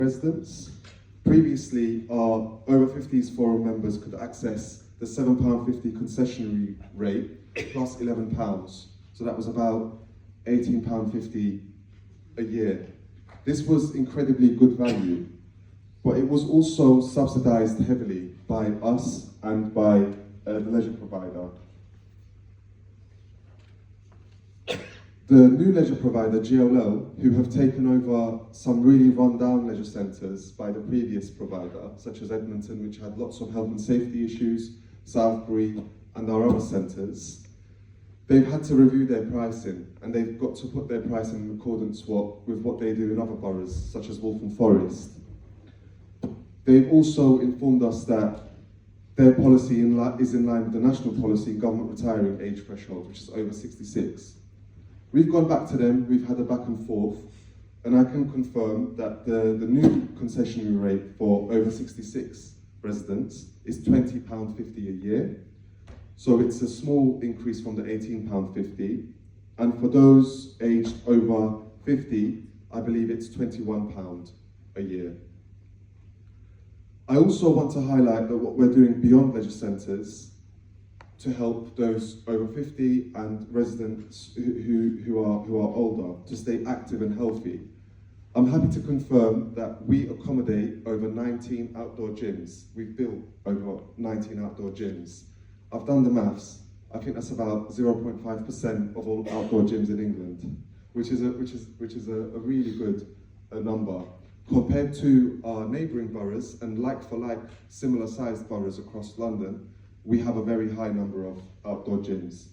residents. Previously, our over 50s forum members could access the £7.50 concessionary rate plus £11. So that was about £18.50 a year. This was incredibly good value, but it was also subsidised heavily by us and by the leisure provider. The new leisure provider, GLL, who have taken over some really run-down leisure centres by the previous provider, such as Edmonton, which had lots of health and safety issues, Southbury, and our other centres, they've had to review their pricing, and they've got to put their pricing in accordance with what they do in other boroughs, such as Waltham Forest. They've also informed us that their policy is in line with the national policy government retiring age threshold, which is over 66. We've gone back to them, we've had a back and forth, and I can confirm that the new concessionary rate for over 66 residents is £20.50 a year. So it's a small increase from the £18.50. And for those aged over 50, I believe it's £21 a year. I also want to highlight that what we're doing beyond leisure centres to help those over 50 and residents who are older to stay active and healthy. I'm happy to confirm that we accommodate over 19 outdoor gyms. We've built over 19 outdoor gyms. I've done the maths. I think that's about 0.5% of all outdoor gyms in England, which is a really good number compared to our neighbouring boroughs and like for like similar sized boroughs across London. We have a very high number of outdoor gyms.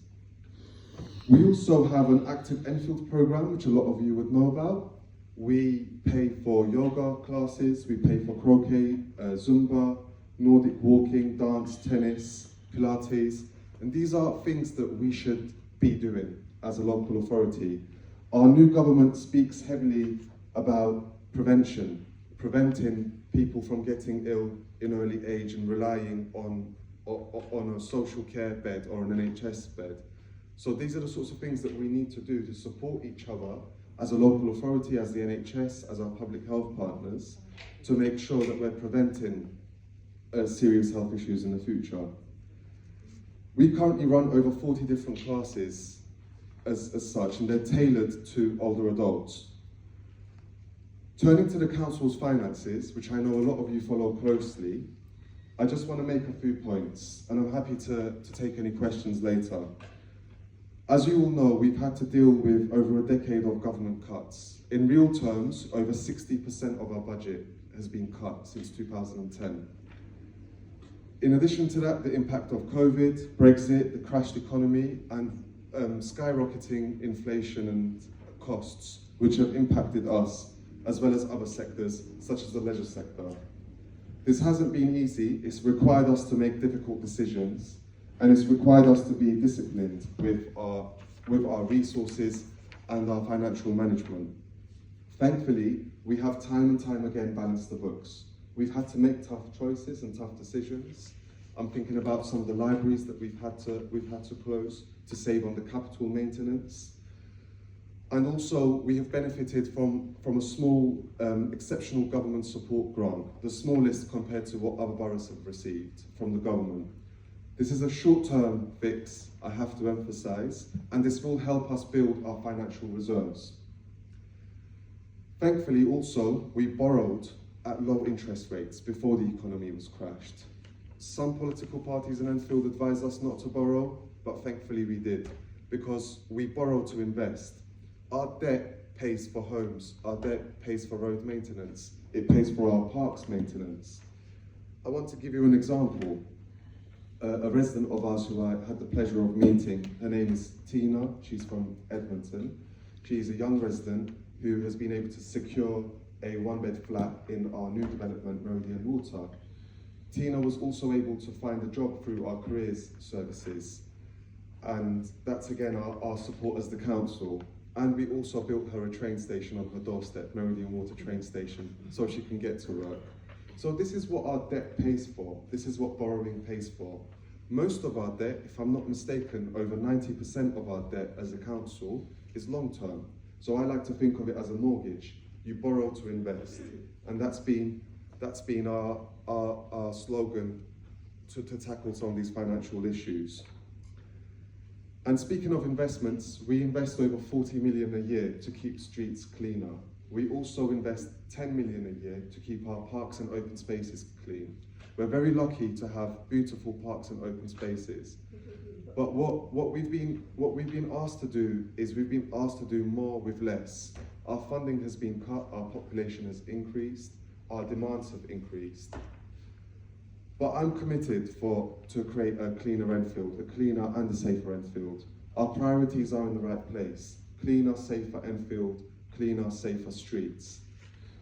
We also have an active Enfield program, which a lot of you would know about. We pay for yoga classes, we pay for croquet, Zumba, Nordic walking, dance, tennis, Pilates, and these are things that we should be doing as a local authority. Our new government speaks heavily about prevention, preventing people from getting ill in early age and relying on a social care bed or an NHS bed. So these are the sorts of things that we need to do to support each other as a local authority, as the NHS, as our public health partners, to make sure that we're preventing serious health issues in the future. We currently run over 40 different classes as such, and they're tailored to older adults. Turning to the council's finances, which I know a lot of you follow closely, I just want to make a few points, and I'm happy to take any questions later. As you all know, we've had to deal with over a decade of government cuts. In real terms, over 60% of our budget has been cut since 2010. In addition to that, the impact of COVID, Brexit, the crashed economy, and skyrocketing inflation and costs, which have impacted us, as well as other sectors, such as the leisure sector. This hasn't been easy. It's required us to make difficult decisions, and it's required us to be disciplined with our resources and our financial management. Thankfully, we have time and time again balanced the books. We've had to make tough choices and tough decisions. I'm thinking about some of the libraries that we've had to close to save on the capital maintenance. And also, we have benefited from a small exceptional government support grant, the smallest compared to what other boroughs have received from the government. This is a short-term fix, I have to emphasise, and this will help us build our financial reserves. Thankfully, also, we borrowed at low interest rates before the economy was crashed. Some political parties in Enfield advised us not to borrow, but thankfully we did, because we borrow to invest. Our debt pays for homes, our debt pays for road maintenance, it pays for our parks maintenance. I want to give you an example. A resident of ours who I had the pleasure of meeting, her name is Tina, she's from Edmonton. She's a young resident who has been able to secure a one-bed flat in our new development, Meridian Water. Tina was also able to find a job through our careers services, and that's again our support as the council. And we also built her a train station on her doorstep, Meridian Water train station, so she can get to work. So this is what our debt pays for. This is what borrowing pays for. Most of our debt, if I'm not mistaken, over 90% of our debt as a council is long-term. So I like to think of it as a mortgage. you borrow to invest. And that's been our slogan to tackle some of these financial issues. And speaking of investments, we invest over 40 million a year to keep streets cleaner. We also invest 10 million a year to keep our parks and open spaces clean. We're very lucky to have beautiful parks and open spaces. But what we've been asked to do is we've been asked to do more with less. Our funding has been cut, our population has increased, our demands have increased. But I'm committed to create a cleaner Enfield, a cleaner and a safer Enfield. Our priorities are in the right place. Cleaner, safer Enfield, cleaner, safer streets.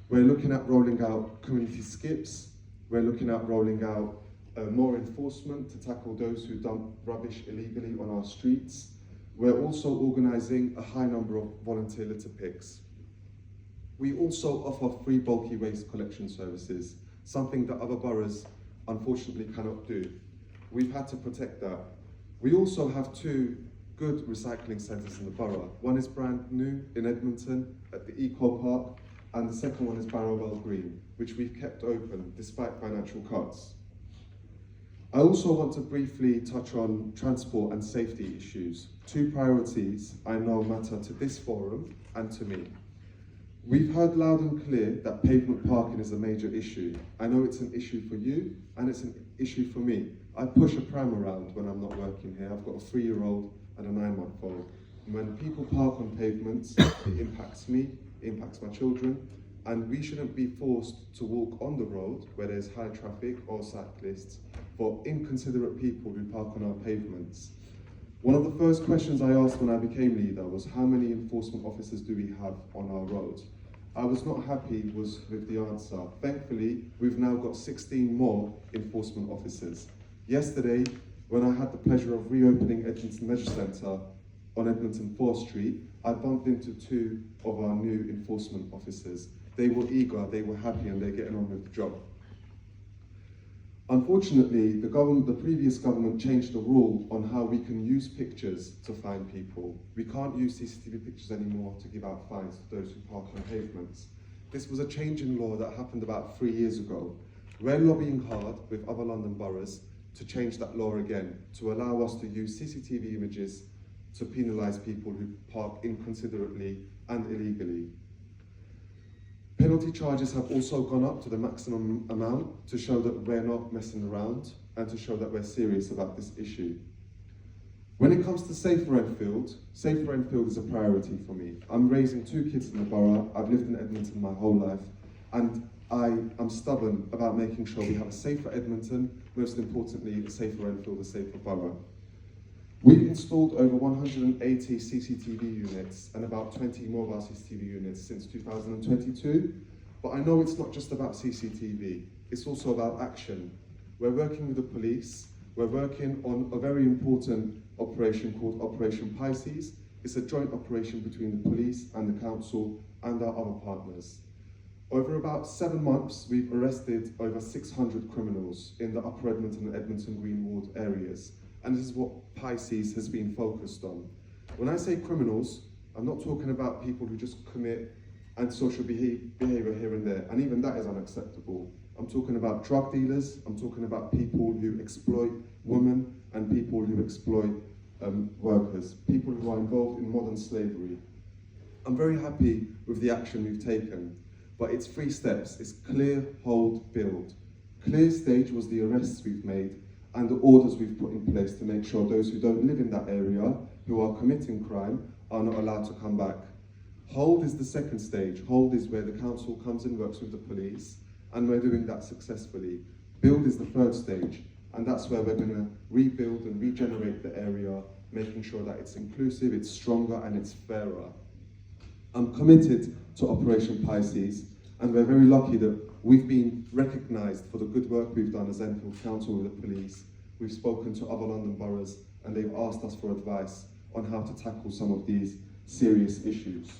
We're looking at rolling out community skips. We're looking at rolling out more enforcement to tackle those who dump rubbish illegally on our streets. We're also organising a high number of volunteer litter picks. We also offer free bulky waste collection services, something that other boroughs unfortunately cannot do. We've had to protect that. We also have 2 good recycling centres in the borough. One is brand new in Edmonton at the Eco Park, and the second one is Barrowell Green, which we've kept open despite financial cuts. I also want to briefly touch on transport and safety issues, 2 priorities I know matter to this forum and to me. We've heard loud and clear that pavement parking is a major issue. I know it's an issue for you and it's an issue for me. I push a pram around when I'm not working here. I've got a 3-year-old and a 9-month-old. When people park on pavements, it impacts me, it impacts my children, and we shouldn't be forced to walk on the road where there's high traffic or cyclists for inconsiderate people who park on our pavements. One of the first questions I asked when I became leader was how many enforcement officers do we have on our roads? I was not happy with the answer. Thankfully, we've now got 16 more enforcement officers. Yesterday, when I had the pleasure of reopening Edmonton Leisure Centre on Edmonton 4th Street, I bumped into 2 of our new enforcement officers. They were eager, they were happy, and they're getting on with the job. Unfortunately, the previous government changed the rule on how we can use pictures to find people. We can't use CCTV pictures anymore to give out fines to those who park on pavements. This was a change in law that happened about 3 years ago. We're lobbying hard with other London boroughs to change that law again, to allow us to use CCTV images to penalise people who park inconsiderately and illegally. Penalty charges have also gone up to the maximum amount to show that we're not messing around and to show that we're serious about this issue. When it comes to Safer Enfield is a priority for me. I'm raising 2 kids in the borough. I've lived in Edmonton my whole life, and I am stubborn about making sure we have a safer Edmonton, most importantly, a safer Enfield, a safer borough. We've installed over 180 CCTV units and about 20 mobile CCTV units since 2022. But I know it's not just about CCTV, it's also about action. We're working with the police, we're working on a very important operation called Operation Pisces. It's a joint operation between the police and the council and our other partners. Over about 7 months, we've arrested over 600 criminals in the Upper Edmonton and Edmonton Green Ward areas. And this is what Pisces has been focused on. When I say criminals, I'm not talking about people who just commit antisocial behaviour here and there, and even that is unacceptable. I'm talking about drug dealers, I'm talking about people who exploit women and people who exploit workers, people who are involved in modern slavery. I'm very happy with the action we've taken, but it's 3 steps. It's clear, hold, build. Clear stage was the arrests we've made and the orders we've put in place to make sure those who don't live in that area, who are committing crime, are not allowed to come back. Hold is the second stage. Hold is where the council comes and works with the police, and we're doing that successfully. Build is the third stage, and that's where we're going to rebuild and regenerate the area, making sure that it's inclusive, it's stronger, and it's fairer. I'm committed to Operation Pisces, and we're very lucky that we've been recognised for the good work we've done as Enfield Council with the police. We've spoken to other London boroughs, and they've asked us for advice on how to tackle some of these serious issues.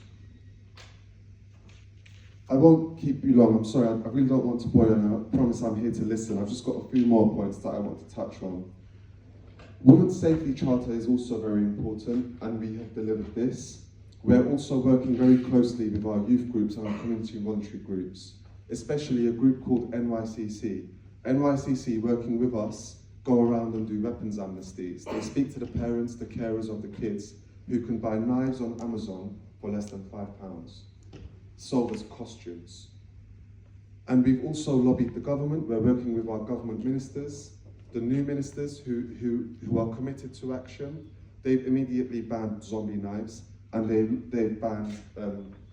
I won't keep you long, I'm sorry, I really don't want to bore you, and I promise I'm here to listen. I've just got a few more points that I want to touch on. Women's Safety Charter is also very important, and we have delivered this. We're also working very closely with our youth groups and our community voluntary groups, especially a group called NYCC. NYCC, working with us, go around and do weapons amnesties. They speak to the parents, the carers of the kids, who can buy knives on Amazon for less than £5, sold as costumes. And we've also lobbied the government. We're working with our government ministers, the new ministers who are committed to action. They've immediately banned zombie knives, and they've banned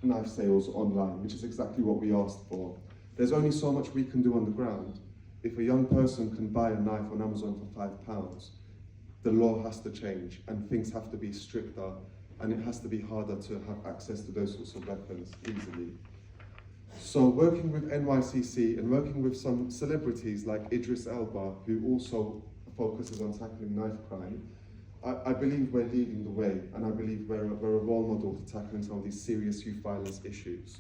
knife sales online, which is exactly what we asked for. There's only so much we can do on the ground. If a young person can buy a knife on Amazon for £5, the law has to change and things have to be stricter, and it has to be harder to have access to those sorts of weapons easily. So working with NYCC and working with some celebrities like Idris Elba, who also focuses on tackling knife crime, I believe we're leading the way, and I believe we're a role model for tackling some of these serious youth violence issues.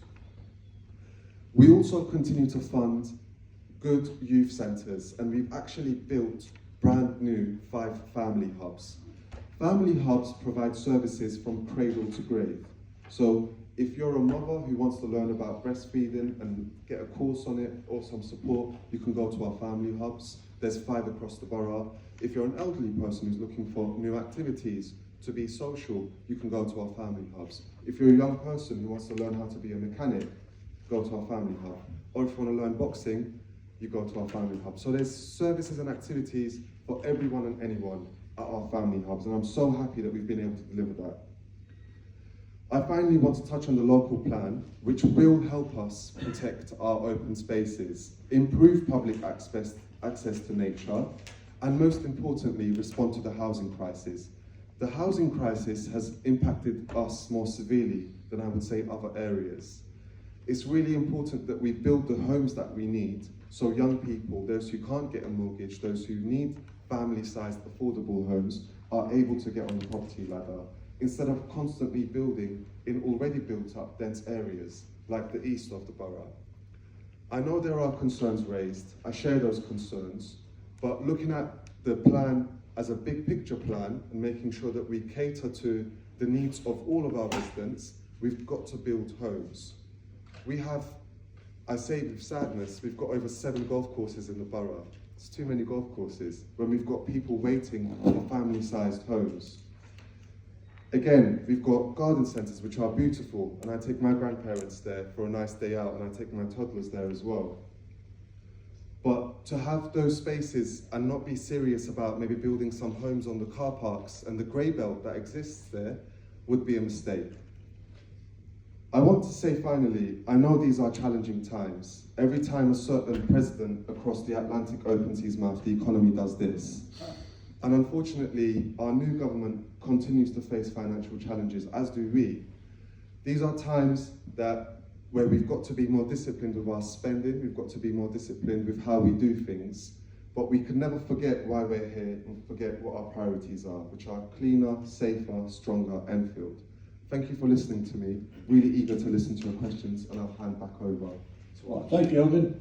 We also continue to fund good youth centres, and we've actually built brand new 5 family hubs. Family hubs provide services from cradle to grave. So if you're a mother who wants to learn about breastfeeding and get a course on it or some support, you can go to our family hubs. There's 5 across the borough. If you're an elderly person who's looking for new activities to be social, you can go to our family hubs. If you're a young person who wants to learn how to be a mechanic, go to our family hub. Or if you want to learn boxing, you go to our family hub. So there's services and activities for everyone and anyone at our family hubs, and I'm so happy that we've been able to deliver that. I finally want to touch on the local plan, which will help us protect our open spaces, improve public access to nature, and most importantly, respond to the housing crisis. The housing crisis has impacted us more severely than I would say other areas. It's really important that we build the homes that we need, so young people, those who can't get a mortgage, those who need family-sized affordable homes, are able to get on the property ladder, instead of constantly building in already built up dense areas like the east of the borough. I know there are concerns raised, I share those concerns, but looking at the plan as a big picture plan and making sure that we cater to the needs of all of our residents, we've got to build homes. We have, I say with sadness, we've got over 7 golf courses in the borough. It's too many golf courses when we've got people waiting for family-sized homes. Again, we've got garden centres which are beautiful, and I take my grandparents there for a nice day out, and I take my toddlers there as well. But to have those spaces and not be serious about maybe building some homes on the car parks and the grey belt that exists there would be a mistake. I want to say finally, I know these are challenging times. Every time a certain president across the Atlantic opens his mouth, the economy does this. And unfortunately, our new government continues to face financial challenges, as do we. These are times where we've got to be more disciplined with our spending, we've got to be more disciplined with how we do things, but we can never forget why we're here and forget what our priorities are, which are cleaner, safer, stronger Enfield. Thank you for listening to me. Really eager to listen to your questions, and I'll hand back over to Thank you, Elgin.